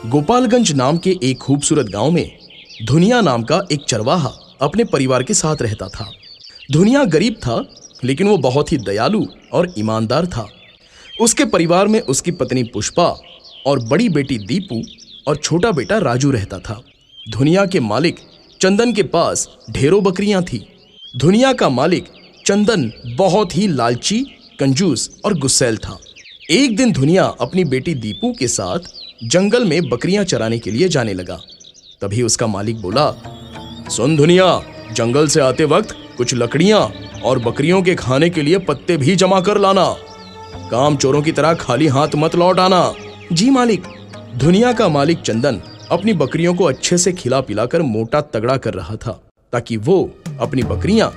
गोपालगंज नाम के एक खूबसूरत गांव में धुनिया नाम का एक चरवाहा अपने परिवार के साथ रहता था। धुनिया गरीब था, लेकिन वो बहुत ही दयालु और ईमानदार था। उसके परिवार में उसकी पत्नी पुष्पा और बड़ी बेटी दीपू और छोटा बेटा राजू रहता था। धुनिया के मालिक चंदन के पास ढेरों बकरियां थी। धुनिया का मालिक चंदन बहुत ही लालची, कंजूस और गुस्सैल था। एक दिन धुनिया अपनी बेटी दीपू के साथ जंगल में बकरियां चराने के लिए जाने लगा। तभी उसका मालिक बोला, सुन धुनिया, जंगल से आते वक्त कुछ लकड़ियां और बकरियों के खाने के लिए पत्ते भी जमा कर लाना। काम चोरों की तरह खाली हाथ मत लौट आना। जी मालिक। धुनिया का मालिक चंदन अपनी बकरियों को अच्छे से खिला पिलाकर मोटा तगड़ा कर रहा था, ताकि वो अपनी बकरियां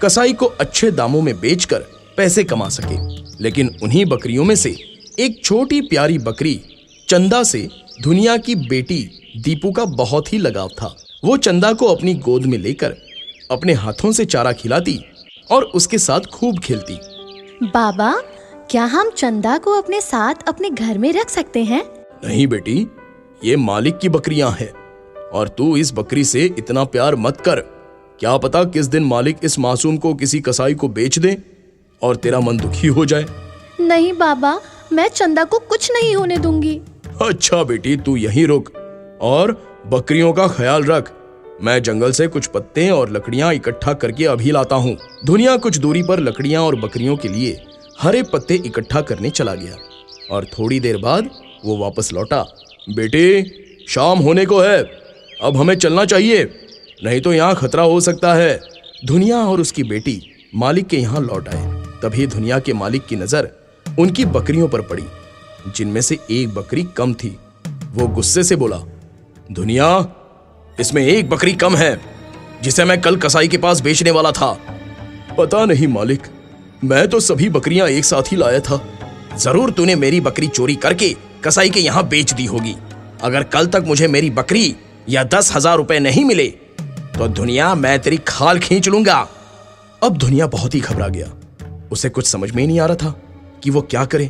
कसाई को अच्छे दामों में बेचकर पैसे कमा सके। लेकिन उन्हीं बकरियों में से एक छोटी प्यारी बकरी चंदा से धुनिया की बेटी दीपू का बहुत ही लगाव था। वो चंदा को अपनी गोद में लेकर अपने हाथों से चारा खिलाती और उसके साथ खूब खेलती। बाबा, क्या हम चंदा को अपने साथ अपने घर में रख सकते हैं? नहीं बेटी, ये मालिक की बकरियां हैं और तू इस बकरी से इतना प्यार मत कर। क्या पता किस दिन मालिक इस मासूम को किसी कसाई को बेच दे और तेरा मन दुखी हो जाए। नहीं बाबा, मैं चंदा को कुछ नहीं होने दूंगी। अच्छा बेटी, तू यहीं रुक और बकरियों का ख्याल रख। मैं जंगल से कुछ पत्ते और लकड़ियां इकट्ठा करके अभी लाता हूँ। धुनिया कुछ दूरी पर लकड़ियां और बकरियों के लिए हरे पत्ते इकट्ठा करने चला गया और थोड़ी देर बाद वो वापस लौटा। बेटे, शाम होने को है, अब हमें चलना चाहिए, नहीं तो यहाँ खतरा हो सकता है। धुनिया और उसकी बेटी मालिक के यहाँ लौट आए। तभी धुनिया के मालिक की नजर उनकी बकरियों पर पड़ी, जिनमें से एक बकरी कम थी। वो गुस्से से बोला, धुनिया, इसमें एक बकरी कम है जिसे मैं कल कसाई के पास बेचने वाला था। पता नहीं मालिक, मैं तो सभी बकरियां एक साथ ही लाया था। जरूर तूने मेरी बकरी चोरी करके कसाई के यहाँ बेच दी होगी। अगर कल तक मुझे मेरी बकरी या 10,000 रुपए नहीं मिले तो धुनिया, मैं तेरी खाल खींच लूंगा। अब धुनिया बहुत ही घबरा गया। उसे कुछ समझ में ही नहीं आ रहा था कि वो क्या करे।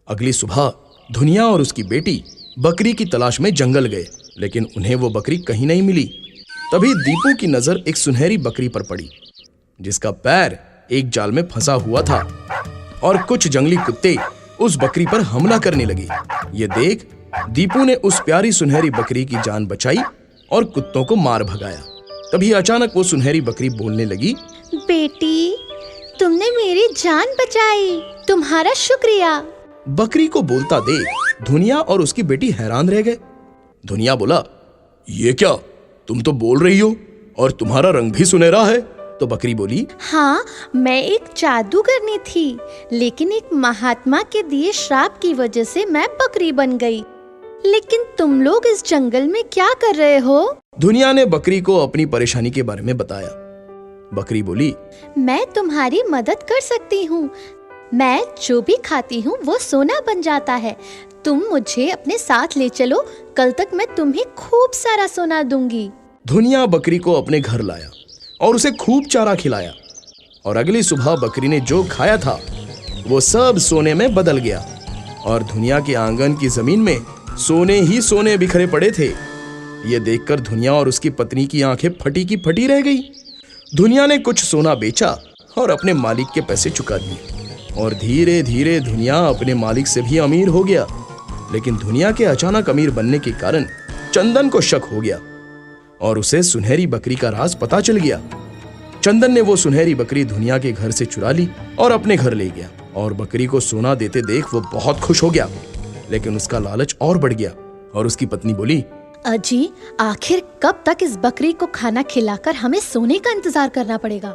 अगली सुबह धुनिया और उसकी बेटी बकरी की तलाश में जंगल गए, लेकिन उन्हें वो बकरी कहीं नहीं मिली। तभी दीपू की नजर एक सुनहरी बकरी पर पड़ी, जिसका पैर एक जाल में फंसा हुआ था और कुछ जंगली कुत्ते उस बकरी पर हमला करने लगे। ये देख दीपू ने उस प्यारी सुनहरी बकरी की जान बचाई और कुत्तों को मार भगाया। तभी अचानक वो सुनहरी बकरी बोलने लगी, बेटी, तुमने मेरी जान बचाई, तुम्हारा शुक्रिया। बकरी को बोलता देख धुनिया और उसकी बेटी हैरान रह गए। धुनिया बोला, ये क्या, तुम तो बोल रही हो और तुम्हारा रंग भी सुनहरा है। तो बकरी बोली, हाँ, मैं एक जादूगरनी थी, लेकिन एक महात्मा के दिए श्राप की वजह से मैं बकरी बन गई। लेकिन तुम लोग इस जंगल में क्या कर रहे हो? धुनिया ने बकरी को अपनी परेशानी के बारे में बताया। बकरी बोली, मैं तुम्हारी मदद कर सकती हूँ। मैं जो भी खाती हूँ वो सोना बन जाता है। तुम मुझे अपने साथ ले चलो, कल तक मैं तुम्हें खूब सारा सोना दूंगी। धुनिया बकरी को अपने घर लाया और उसे खूब चारा खिलाया और अगली सुबह बकरी ने जो खाया था वो सब सोने में बदल गया और धुनिया के आंगन की जमीन में सोने ही सोने बिखरे पड़े थे। ये देखकर धुनिया और उसकी पत्नी की आंखें फटी की फटी रह गई। धुनिया ने कुछ सोना बेचा और अपने मालिक के पैसे चुका दिए और धीरे धीरे धुनिया अपने मालिक से भी अमीर हो गया। लेकिन धुनिया के अचानक अमीर बनने के कारण चंदन को शक हो गया और उसे सुनहरी बकरी का राज पता चल गया। चंदन ने वो सुनहरी बकरी धुनिया के घर से चुरा ली और अपने घर ले गया और बकरी को सोना देते देख वो बहुत खुश हो गया। लेकिन उसका लालच और बढ़ गया और उसकी पत्नी बोली, अजी, आखिर कब तक इस बकरी को खाना खिलाकर हमें सोने का इंतजार करना पड़ेगा?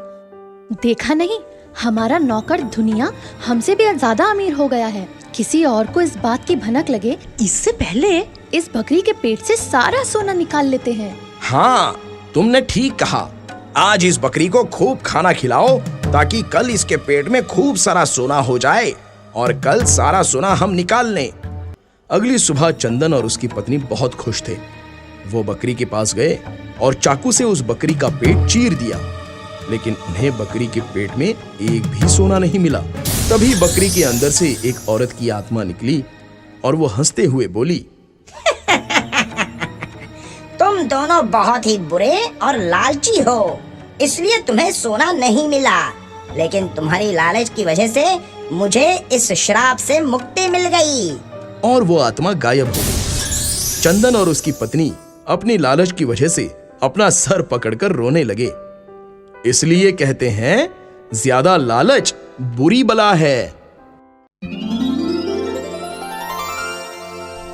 देखा नहीं, हमारा नौकर धुनिया हमसे भी ज्यादा अमीर हो गया है। किसी और को इस बात की भनक लगे, इससे पहले इस बकरी के पेट से सारा सोना निकाल लेते हैं। हाँ, तुमने ठीक कहा। आज इस बकरी को खूब खाना खिलाओ ताकि कल इसके पेट में खूब सारा सोना हो जाए और कल सारा सोना हम निकाल लें। अगली सुबह चंदन और उसकी पत्नी बहुत खुश थे। वो बकरी के पास गए और चाकू से उस बकरी का पेट चीर दिया, लेकिन उन्हें बकरी के पेट में एक भी सोना नहीं मिला। तभी बकरी के अंदर से एक औरत की आत्मा निकली और वो हंसते हुए बोली, तुम दोनों बहुत ही बुरे और लालची हो, इसलिए तुम्हें सोना नहीं मिला। लेकिन तुम्हारी लालच की वजह से मुझे इस श्राप से मुक्ति मिल गई। और वो आत्मा गायब हो गई। चंदन और उसकी पत्नी अपनी लालच की वजह से अपना सर पकड़कर रोने लगे। इसलिए कहते हैं, ज्यादा लालच बुरी बला है।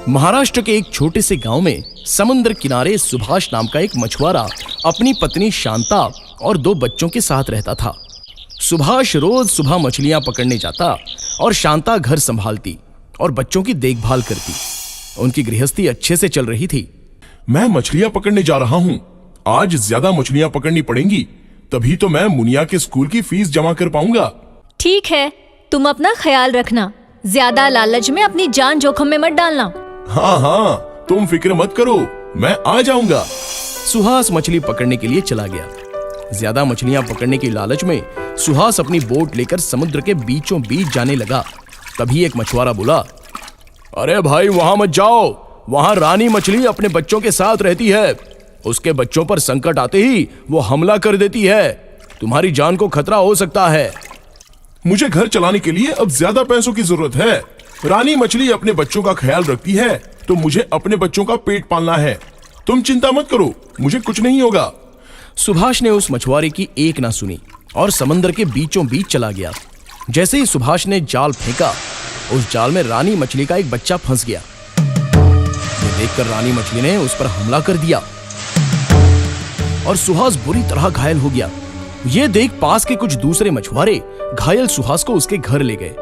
महाराष्ट्र के एक छोटे से गांव में समुद्र किनारे सुभाष नाम का एक मछुआरा अपनी पत्नी शांता और 2 बच्चों के साथ रहता था। सुभाष रोज सुबह मछलियां पकड़ने जाता और शांता घर संभालती और बच्चों की देखभाल करती। उनकी गृहस्थी अच्छे से चल रही थी। मैं मछलियां पकड़ने जा रहा हूँ। आज ज्यादा मछलियां पकड़नी पड़ेंगी, तभी तो मैं मुनिया के स्कूल की फीस जमा कर पाऊंगा। ठीक है, तुम अपना ख्याल रखना। ज्यादा लालच में अपनी जान जोखिम में मत डालना। हाँ, तुम फिक्र मत करो, मैं आ जाऊंगा। सुहास मछली पकड़ने के लिए चला गया। ज्यादा मछलियां पकड़ने की लालच में सुहास अपनी बोट लेकर समुद्र के बीचों बीच जाने लगा। तभी एक मछुआरा बोला, अरे भाई, वहां मत जाओ। वहां रानी मछली अपने बच्चों के साथ रहती है। उसके बच्चों पर संकट आते ही वो हमला कर देती है। तुम्हारी जान को खतरा हो सकता है। मुझे घर चलाने के लिए अब ज्यादा पैसों की जरूरत है। रानी मछली अपने बच्चों का ख्याल रखती है, तो मुझे अपने बच्चों का पेट पालना है। तुम चिंता मत करो, मुझे कुछ नहीं होगा। सुभाष ने उस मछुआरे की एक ना सुनी और समंदर के बीचों बीच चला गया। जैसे ही सुभाष ने जाल फेंका, उस जाल में रानी मछली का एक बच्चा फंस गया। ये देखकर रानी मछली ने उस पर हमला कर दिया और सुहास बुरी तरह घायल हो गया। ये देख पास के कुछ दूसरे मछुआरे घायल सुहास को उसके घर ले गए।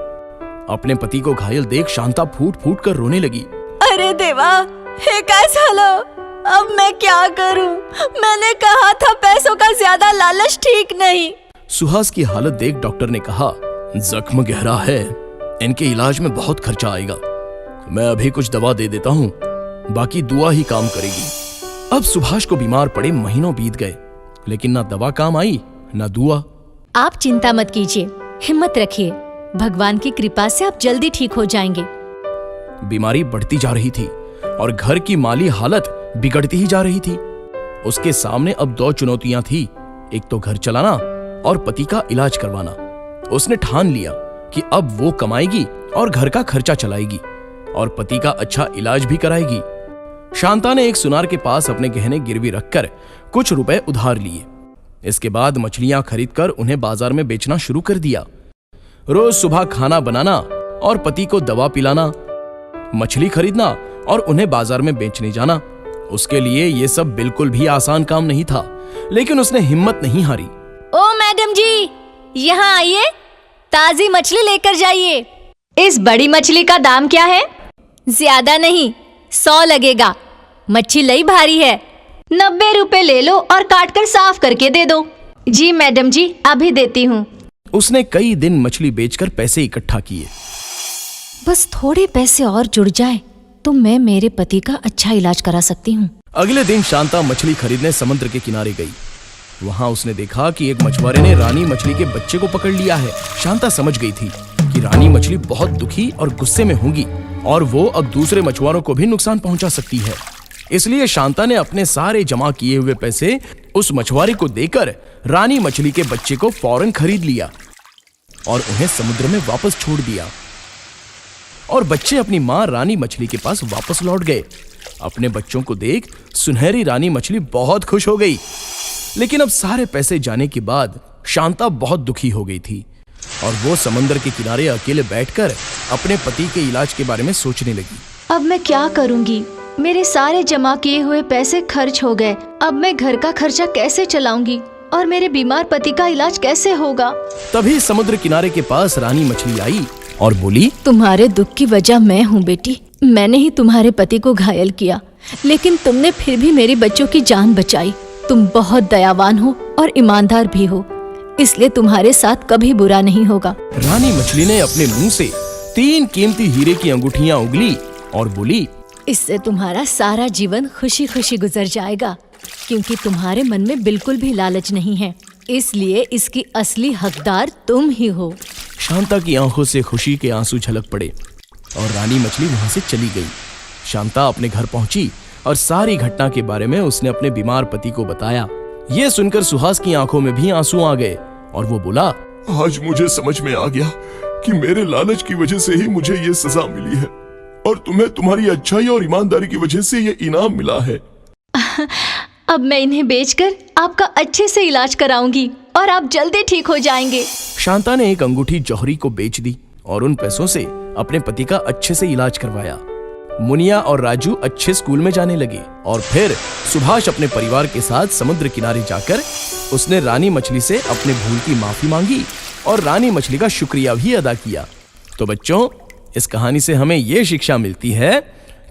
अपने पति को घायल देख शांता फूट फूट कर रोने लगी। अरे देवा, हे कैसा लो, अब मैं क्या करूं? मैंने कहा था पैसों का ज्यादा लालच ठीक नहीं। सुहास की हालत देख डॉक्टर ने कहा, जख्म गहरा है, इनके इलाज में बहुत खर्चा आएगा। मैं अभी कुछ दवा दे देता हूँ, बाकी दुआ ही काम करेगी। अब सुभाष को बीमार पड़े महीनों बीत गए, लेकिन ना दवा काम आई ना दुआ। आप चिंता मत कीजिए, हिम्मत रखिए। भगवान की कृपा से आप जल्दी ठीक हो जाएंगे। बीमारी बढ़ती जा रही थी और घर की माली हालत बिगड़ती ही जा रही थी। उसके सामने अब 2 चुनौतियां थी, एक तो घर चलाना और पति का इलाज करवाना। उसने ठान लिया कि अब वो कमाएगी और घर का खर्चा चलाएगी और पति का अच्छा इलाज भी कराएगी। शांता ने एक सुनार के पास अपने गहने गिरवी रखकर कुछ रुपए उधार लिए। इसके बाद मछलियां खरीदकर उन्हें बाजार में बेचना शुरू कर दिया। रोज सुबह खाना बनाना और पति को दवा पिलाना, मछली खरीदना और उन्हें बाजार में बेचने जाना। उसके लिए ये सब बिल्कुल भी आसान काम नहीं था, लेकिन उसने हिम्मत नहीं हारी। ओ मैडम जी, यहाँ आइए, ताजी मछली लेकर जाइए। इस बड़ी मछली का दाम क्या है? ज्यादा नहीं, 100 लगेगा। मछली भारी है। 90 रुपए ले लो और काट कर साफ करके दे दो। जी मैडम जी, अभी देती हूँ। उसने कई दिन मछली बेचकर पैसे इकट्ठा किए। बस थोड़े पैसे और जुड़ जाए तो मैं मेरे पति का अच्छा इलाज करा सकती हूँ। अगले दिन शांता मछली खरीदने समुद्र के किनारे गई। वहां उसने देखा कि एक मछुआरे ने रानी मछली के बच्चे को पकड़ लिया है। शांता समझ गई थी कि रानी मछली बहुत दुखी और गुस्से में होगी और वो अब दूसरे मछुआरों को भी नुकसान पहुंचा सकती है। इसलिए शांता ने अपने सारे जमा किए हुए पैसे उस मछुआरे को देकर रानी मछली के बच्चे को फौरन खरीद लिया और उन्हें समुद्र में वापस छोड़ दिया। और बच्चे अपनी मां रानी मछली के पास वापस लौट गए। अपने बच्चों को देख सुनहरी रानी मछली बहुत खुश हो गई। लेकिन अब सारे पैसे जाने के बाद शांता बहुत दुखी हो गई थी और वो समंदर के किनारे अकेले बैठकर अपने पति के इलाज के बारे में सोचने लगी। अब मैं क्या करूंगी? मेरे सारे जमा किए हुए पैसे खर्च हो गए। अब मैं घर का खर्चा कैसे चलाऊंगी और मेरे बीमार पति का इलाज कैसे होगा? तभी समुद्र किनारे के पास रानी मछली आई और बोली, तुम्हारे दुख की वजह मैं हूँ बेटी। मैंने ही तुम्हारे पति को घायल किया, लेकिन तुमने फिर भी मेरे बच्चों की जान बचाई। तुम बहुत दयावान हो और ईमानदार भी हो, इसलिए तुम्हारे साथ कभी बुरा नहीं होगा। रानी मछली ने अपने मुंह से 3 कीमती हीरे की अंगूठियां उगली और बोली, इससे तुम्हारा सारा जीवन खुशी खुशी गुजर जाएगा, क्योंकि तुम्हारे मन में बिल्कुल भी लालच नहीं है, इसलिए इसकी असली हकदार तुम ही हो। शांता की आंखों से खुशी के आंसू झलक पड़े और रानी मछली वहां से चली गई। शांता अपने घर पहुंची और सारी घटना के बारे में उसने अपने बीमार पति को बताया। ये सुनकर सुहास की आंखों में भी आंसू आ गए और वो बोला, आज मुझे समझ में आ गया कि मेरे लालच की वजह से ही मुझे ये सजा मिली है और तुम्हें तुम्हारी अच्छाई और ईमानदारी की वजह से ये इनाम मिला है। अब मैं इन्हें बेचकर आपका अच्छे से इलाज कराऊंगी और आप जल्दी ठीक हो जाएंगे। शांता ने एक अंगूठी जौहरी को बेच दी और उन पैसों से अपने पति का अच्छे से इलाज करवाया। मुनिया और राजू अच्छे स्कूल में जाने लगे और फिर सुभाष अपने परिवार के साथ समुद्र किनारे जाकर उसने रानी मछली से अपने भूल की माफी मांगी और रानी मछली का शुक्रिया भी अदा किया। तो बच्चों, इस कहानी से हमें यह शिक्षा मिलती है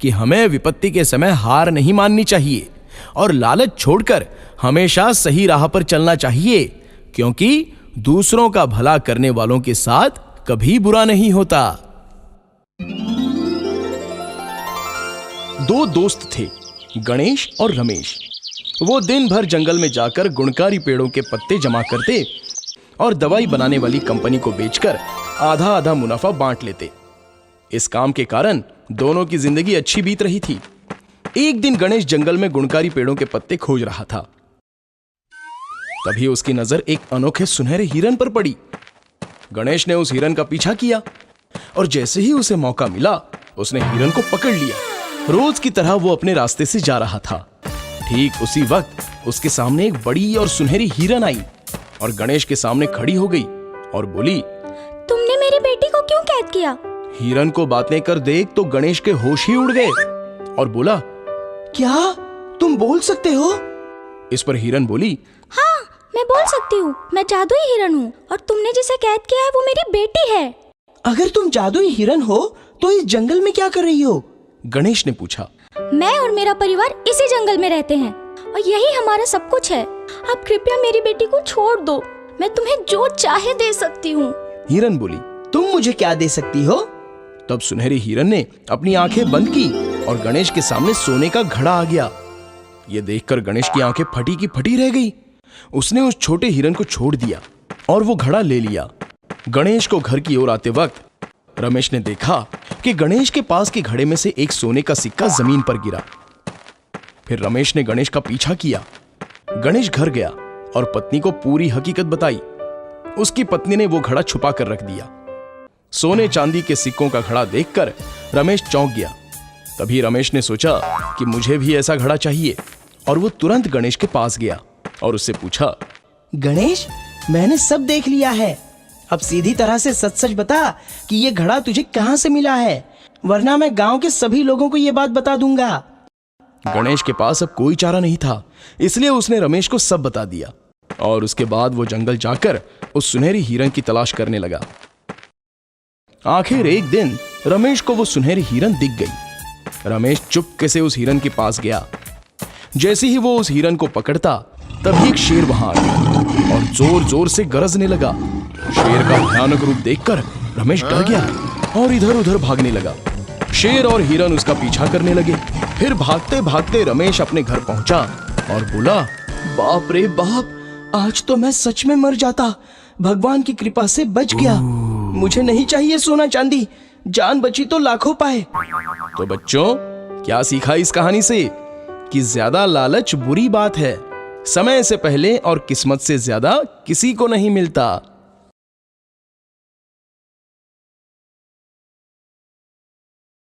कि हमें विपत्ति के समय हार नहीं माननी चाहिए और लालच छोड़कर हमेशा सही राह पर चलना चाहिए, क्योंकि दूसरों का भला करने वालों के साथ कभी बुरा नहीं होता। दो दोस्त थे, गणेश और रमेश। वो दिन भर जंगल में जाकर गुणकारी पेड़ों के पत्ते जमा करते और दवाई बनाने वाली कंपनी को बेचकर आधा आधा मुनाफा बांट लेते। इस काम के कारण दोनों की जिंदगी अच्छी बीत रही थी। एक दिन गणेश जंगल में गुणकारी पेड़ों के पत्ते खोज रहा था। तभी उसकी नजर एक अनोखे सुनहरे हिरन पर पड़ी। गणेश ने उस हिरन का पीछा किया और जैसे ही उसे मौका मिला उसने हिरन को पकड़ लिया। रोज की तरह वो अपने रास्ते से जा रहा था। ठीक उसी वक्त उसके सामने एक बड़ी और सुनहरी हिरन आई और गणेश के सामने खड़ी हो गई और बोली, तुमने मेरी बेटी को क्यों कैद किया? हिरन को बातें कर देख तो गणेश के होश ही उड़ गए और बोला, क्या तुम बोल सकते हो? इस पर हिरन बोली, हाँ, मैं बोल सकती हूँ। मैं जादुई हिरन हूँ और तुमने जिसे कैद किया है वो मेरी बेटी है। अगर तुम जादुई हिरन हो तो इस जंगल में क्या कर रही हो? गणेश ने पूछा। मैं और मेरा परिवार इसी जंगल में रहते हैं और यही हमारा सब कुछ है। आप कृपया मेरी बेटी को छोड़ दो, मैं तुम्हें जो चाहे दे सकती हूँ। हिरन बोली, तुम मुझे क्या दे सकती हो? तब सुनहरी हिरन ने अपनी आंखें बंद की और गणेश के सामने सोने का घड़ा आ गया। ये देखकर गणेश की आंखें फटी की फटी रह गई। उसने उस छोटे हिरन को छोड़ दिया और वो घड़ा ले लिया। गणेश को घर की ओर आते वक्त रमेश ने देखा कि गणेश के पास के घड़े में से एक सोने का सिक्का जमीन पर गिरा। फिर रमेश ने गणेश का पीछा किया। गणेश घर गया और पत्नी को पूरी हकीकत बताई। उसकी पत्नी ने वो घड़ा छुपा कर रख दिया। सोने चांदी के सिक्कों का घड़ा देखकर रमेश चौंक गया। तभी रमेश ने सोचा कि मुझे भी ऐसा घड़ा चाहिए और वो तुरंत गणेश के पास गया और उससे पूछा, गणेश, मैंने सब देख लिया है। अब सीधी तरह से सच सच बता कि ये घड़ा तुझे कहाँ से मिला है, वरना मैं गांव के सभी लोगों को ये बात बता दूंगा। गणेश के पास अब कोई चारा नहीं था, इसलिए उसने रमेश को सब बता दिया और उसके बाद वो जंगल जाकर उस सुनहरी हिरन की तलाश करने लगा। आखिर एक दिन रमेश को वो सुनहरी हिरन दिख गई। रमेश चुपके से उस हिरन के पास गया। जैसे ही वो उस हिरन को पकड़ता तभी एक शेर वहां आ गया और जोर जोर से गरजने लगा। शेर का भयानक रूप देखकर रमेश डर गया और इधर उधर भागने लगा। शेर और हिरन उसका पीछा करने लगे। फिर भागते भागते रमेश अपने घर पहुंचा और बोला, बाप रे बाप, आज तो मैं सच में मर जाता। भगवान की कृपा से बच गया। मुझे नहीं चाहिए सोना चांदी, जान बची तो लाखों पाए। तो बच्चों, क्या सीखा इस कहानी से? कि ज्यादा लालच बुरी बात है। समय से पहले और किस्मत से ज्यादा किसी को नहीं मिलता।